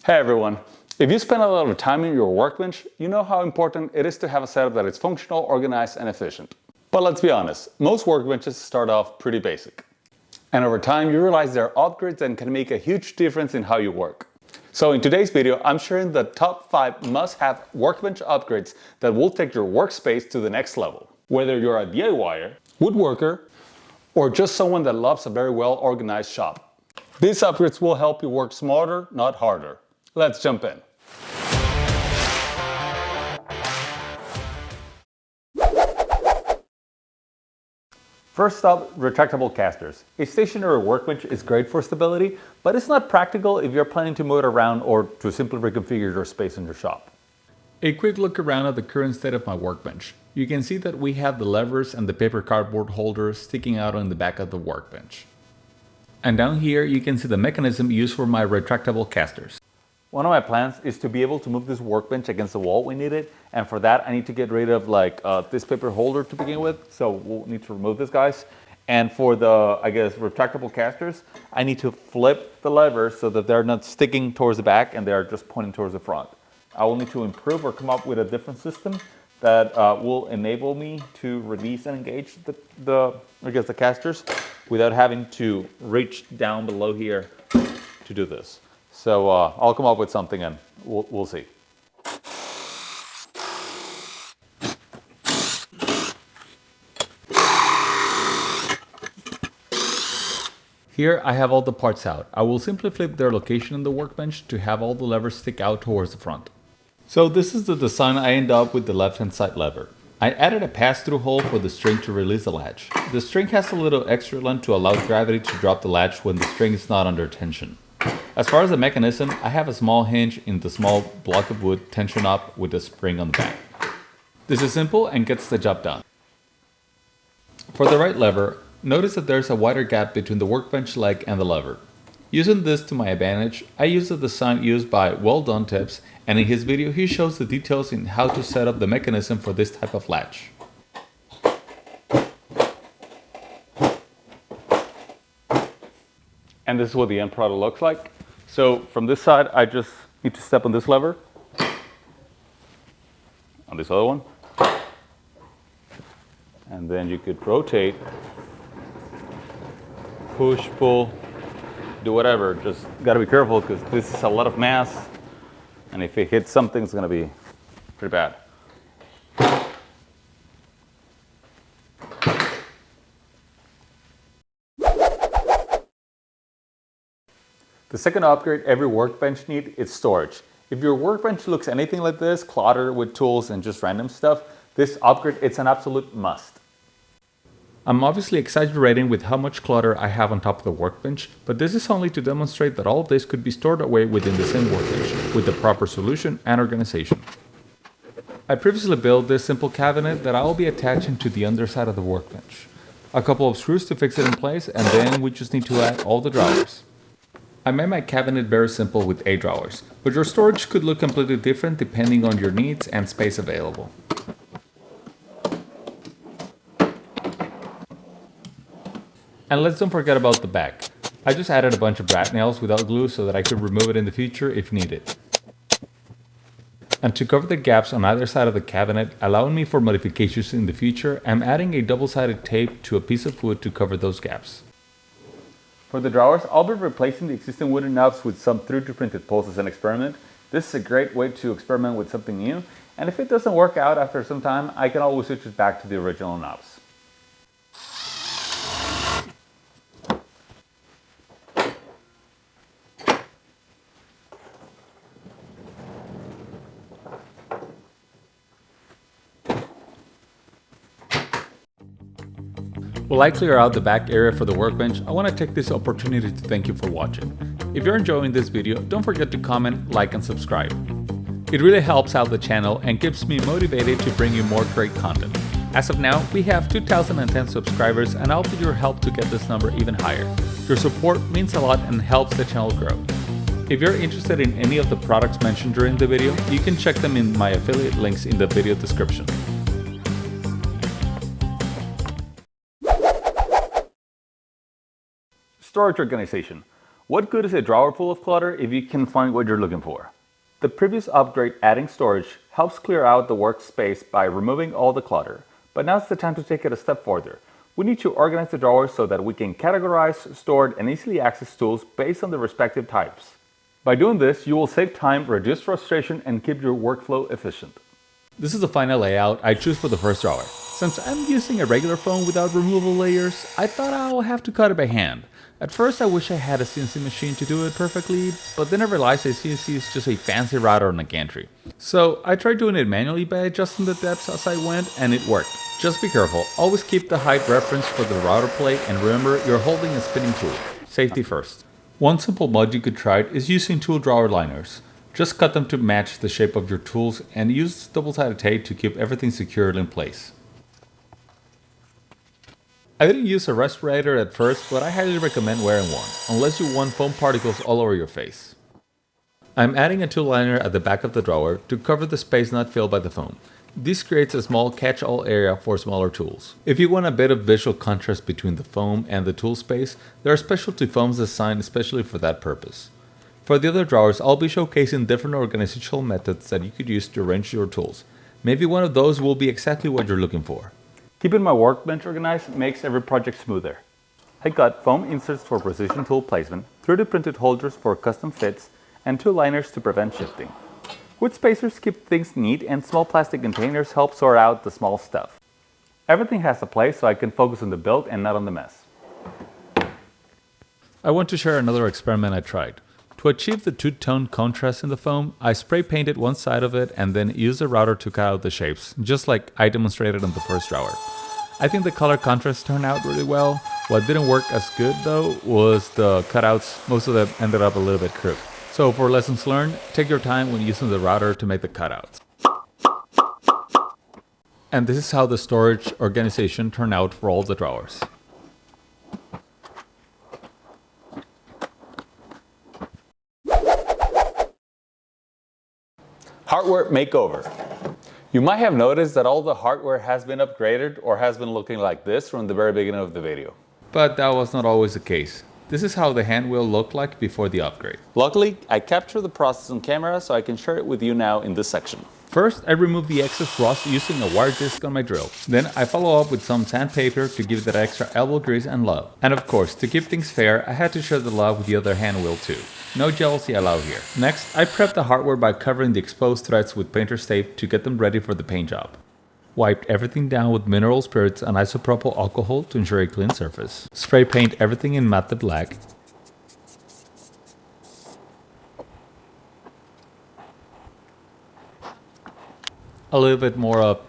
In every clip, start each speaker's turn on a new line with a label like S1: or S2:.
S1: Hey everyone! If you spend a lot of time in your workbench, you know how important it is to have a setup that is functional, organized, and efficient. But let's be honest, most workbenches start off pretty basic. And over time, you realize there are upgrades that can make a huge difference in how you work. So in today's video, I'm sharing the top 5 must-have workbench upgrades that will take your workspace to the next level. Whether you're a DIYer, woodworker, or just someone that loves a very well-organized shop. These upgrades will help you work smarter, not harder. Let's jump in. First up, retractable casters. A stationary workbench is great for stability, but it's not practical if you're planning to move it around or to simply reconfigure your space in your shop.
S2: A quick look around at the current state of my workbench. You can see that we have the levers and the paper cardboard holders sticking out on the back of the workbench. And down here you can see the mechanism used for my retractable casters.
S1: One of my plans is to be able to move this workbench against the wall when needed, and for that I need to get rid of this paper holder to begin with, so we'll need to remove this, guys. And for the, retractable casters, I need to flip the levers so that they're not sticking towards the back and they're just pointing towards the front. I will need to improve or come up with a different system that will enable me to release and engage the casters without having to reach down below here to do this. So I'll come up with something and we'll see.
S2: Here I have all the parts out. I will simply flip their location on the workbench to have all the levers stick out towards the front. So this is the design I end up with the left hand side lever. I added a pass-through hole for the string to release the latch. The string has a little extra length to allow gravity to drop the latch when the string is not under tension. As far as the mechanism, I have a small hinge in the small block of wood tensioned up with a spring on the back. This is simple and gets the job done. For the right lever, notice that there's a wider gap between the workbench leg and the lever. Using this to my advantage, I use the design used by Well Done Tips, and in his video he shows the details in how to set up the mechanism for this type of latch.
S1: And this is what the end product looks like. So from this side, I just need to step on this lever, on this other one, and then you could rotate, push, pull, do whatever. Just gotta be careful because this is a lot of mass, and if it hits something, it's gonna be pretty bad. The second upgrade every workbench needs is storage. If your workbench looks anything like this, cluttered with tools and just random stuff, this upgrade it's an absolute must.
S2: I'm obviously exaggerating with how much clutter I have on top of the workbench, but this is only to demonstrate that all of this could be stored away within the same workbench, with the proper solution and organization. I previously built this simple cabinet that I will be attaching to the underside of the workbench. A couple of screws to fix it in place, and then we just need to add all the drawers. I made my cabinet very simple with 8 drawers, but your storage could look completely different depending on your needs and space available. And let's don't forget about the back. I just added a bunch of rat nails without glue so that I could remove it in the future if needed. And to cover the gaps on either side of the cabinet, allowing me for modifications in the future, I'm adding a double-sided tape to a piece of wood to cover those gaps.
S1: For the drawers, I'll be replacing the existing wooden knobs with some 3D printed poles as an experiment. This is a great way to experiment with something new, and if it doesn't work out after some time, I can always switch it back to the original knobs.
S2: While I clear out the back area for the workbench, I want to take this opportunity to thank you for watching. If you're enjoying this video, don't forget to comment, like, and subscribe. It really helps out the channel and keeps me motivated to bring you more great content. As of now, we have 2,010 subscribers, and I'll need your help to get this number even higher. Your support means a lot and helps the channel grow. If you're interested in any of the products mentioned during the video, you can check them in my affiliate links in the video description.
S1: Storage organization. What good is a drawer full of clutter if you can find what you're looking for? The previous upgrade, adding storage, helps clear out the workspace by removing all the clutter. But now's the time to take it a step further. We need to organize the drawers so that we can categorize, store, and easily access tools based on their respective types. By doing this, you will save time, reduce frustration, and keep your workflow efficient.
S2: This is the final layout I choose for the first drawer. Since I'm using a regular phone without removable layers, I thought I'll have to cut it by hand. At first I wish I had a CNC machine to do it perfectly, but then I realized a CNC is just a fancy router on a gantry. So I tried doing it manually by adjusting the depths as I went, and it worked. Just be careful, always keep the height reference for the router plate, and remember you're holding a spinning tool. Safety first. One simple mod you could try is using tool drawer liners. Just cut them to match the shape of your tools and use double-sided tape to keep everything secured in place. I didn't use a respirator at first, but I highly recommend wearing one, unless you want foam particles all over your face. I'm adding a tool liner at the back of the drawer to cover the space not filled by the foam. This creates a small catch-all area for smaller tools. If you want a bit of visual contrast between the foam and the tool space, there are specialty foams designed especially for that purpose. For the other drawers, I'll be showcasing different organizational methods that you could use to arrange your tools. Maybe one of those will be exactly what you're looking for.
S1: Keeping my workbench organized makes every project smoother. I got foam inserts for precision tool placement, 3D printed holders for custom fits, and tool liners to prevent shifting. Wood spacers keep things neat, and small plastic containers help sort out the small stuff. Everything has a place so I can focus on the build and not on the mess.
S2: I want to share another experiment I tried. To achieve the two-tone contrast in the foam, I spray painted one side of it and then used a router to cut out the shapes, just like I demonstrated on the first drawer. I think the color contrast turned out really well. What didn't work as good though was the cutouts. Most of them ended up a little bit crooked. So for lessons learned, take your time when using the router to make the cutouts. And this is how the storage organization turned out for all the drawers.
S1: Hardware makeover. You might have noticed that all the hardware has been upgraded or has been looking like this from the very beginning of the video.
S2: But that was not always the case. This is how the hand wheel looked like before the upgrade.
S1: Luckily, I captured the process on camera so I can share it with you now in this section.
S2: First, I remove the excess rust using a wire disc on my drill. Then I follow up with some sandpaper to give that extra elbow grease and love. And of course, to keep things fair, I had to share the love with the other hand wheel too. No jealousy allowed here. Next, I prep the hardware by covering the exposed threads with painter's tape to get them ready for the paint job. Wiped everything down with mineral spirits and isopropyl alcohol to ensure a clean surface. Spray paint everything in matte black. A little bit more of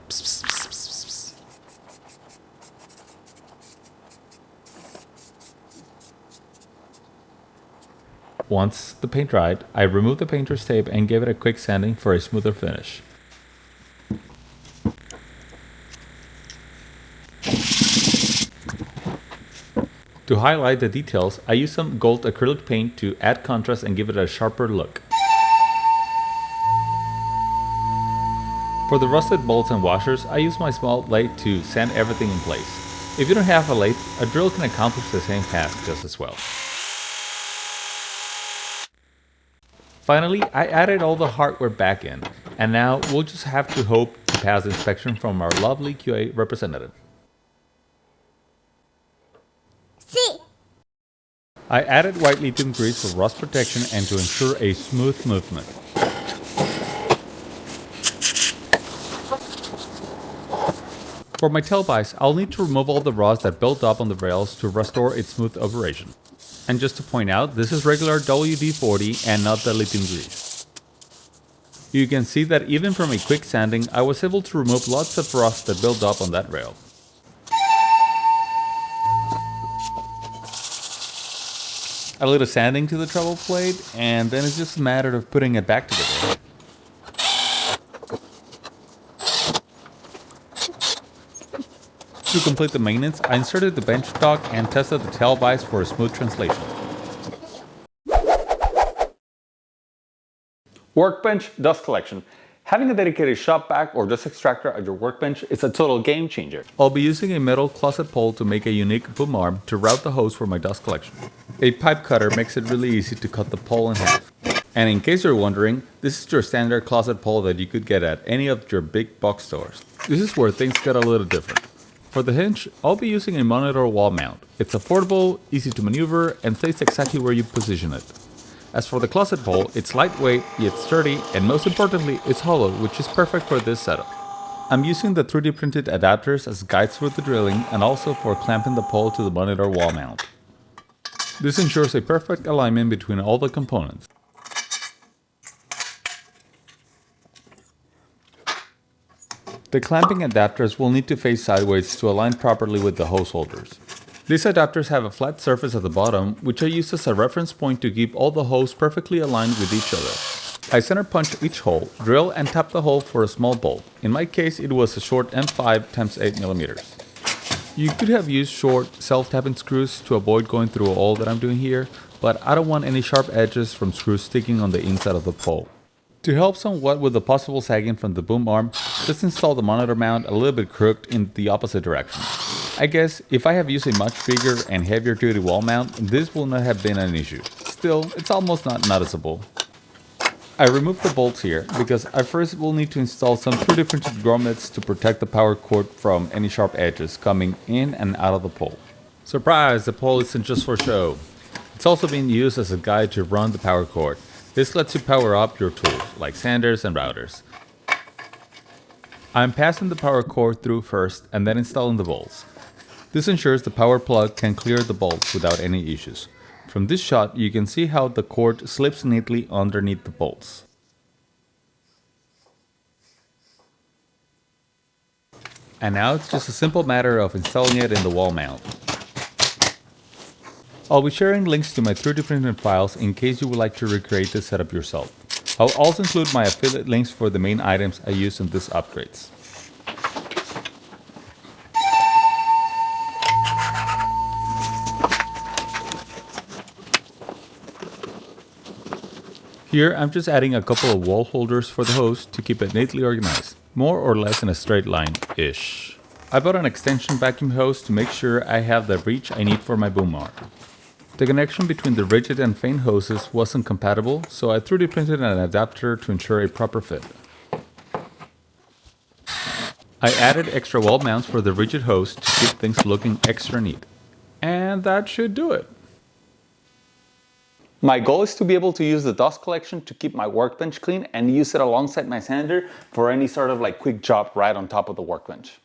S2: Once the paint dried, I removed the painter's tape and gave it a quick sanding for a smoother finish. To highlight the details, I used some gold acrylic paint to add contrast and give it a sharper look. For the rusted bolts and washers, I use my small lathe to sand everything in place. If you don't have a lathe, a drill can accomplish the same task just as well. Finally, I added all the hardware back in, and now we'll just have to hope to pass the inspection from our lovely QA representative.
S3: Sí.
S2: I added white lithium grease for rust protection and to ensure a smooth movement. For my tail vise, I'll need to remove all the rust that built up on the rails to restore its smooth operation. And just to point out, this is regular WD-40 and not the lithium grease. You can see that even from a quick sanding, I was able to remove lots of rust that built up on that rail. A little sanding to the treble plate, and then it's just a matter of putting it back together. To complete the maintenance, I inserted the bench stock and tested the tail vise for a smooth translation.
S1: Workbench dust collection. Having a dedicated shop vac or dust extractor at your workbench is a total game changer.
S2: I'll be using a metal closet pole to make a unique boom arm to route the hose for my dust collection. A pipe cutter makes it really easy to cut the pole in half. And in case you're wondering, this is your standard closet pole that you could get at any of your big box stores. This is where things get a little different. For the hinge, I'll be using a monitor wall mount. It's affordable, easy to maneuver, and stays exactly where you position it. As for the closet pole, it's lightweight, yet sturdy, and most importantly, it's hollow, which is perfect for this setup. I'm using the 3D printed adapters as guides for the drilling and also for clamping the pole to the monitor wall mount. This ensures a perfect alignment between all the components. The clamping adapters will need to face sideways to align properly with the hose holders. These adapters have a flat surface at the bottom, which I use as a reference point to keep all the holes perfectly aligned with each other. I center punch each hole, drill and tap the hole for a small bolt. In my case, it was a short M5x8mm. You could have used short self-tapping screws to avoid going through all that I'm doing here, but I don't want any sharp edges from screws sticking on the inside of the pole. To help somewhat with the possible sagging from the boom arm, just install the monitor mount a little bit crooked in the opposite direction. I guess if I have used a much bigger and heavier duty wall mount, this will not have been an issue. Still, it's almost not noticeable. I removed the bolts here because I first will need to install some 3D printed grommets to protect the power cord from any sharp edges coming in and out of the pole. Surprise! The pole isn't just for show. It's also being used as a guide to run the power cord. This lets you power up your tools, like sanders and routers. I'm passing the power cord through first and then installing the bolts. This ensures the power plug can clear the bolts without any issues. From this shot, you can see how the cord slips neatly underneath the bolts. And now it's just a simple matter of installing it in the wall mount. I'll be sharing links to my 3D printed files in case you would like to recreate this setup yourself. I'll also include my affiliate links for the main items I used in these upgrades. Here I'm just adding a couple of wall holders for the hose to keep it neatly organized, more or less in a straight line-ish. I bought an extension vacuum hose to make sure I have the reach I need for my boom arm. The connection between the rigid and feint hoses wasn't compatible, so I 3D printed an adapter to ensure a proper fit. I added extra wall mounts for the rigid hose to keep things looking extra neat. And that should do it.
S1: My goal is to be able to use the dust collection to keep my workbench clean and use it alongside my sander for any sort of quick job right on top of the workbench.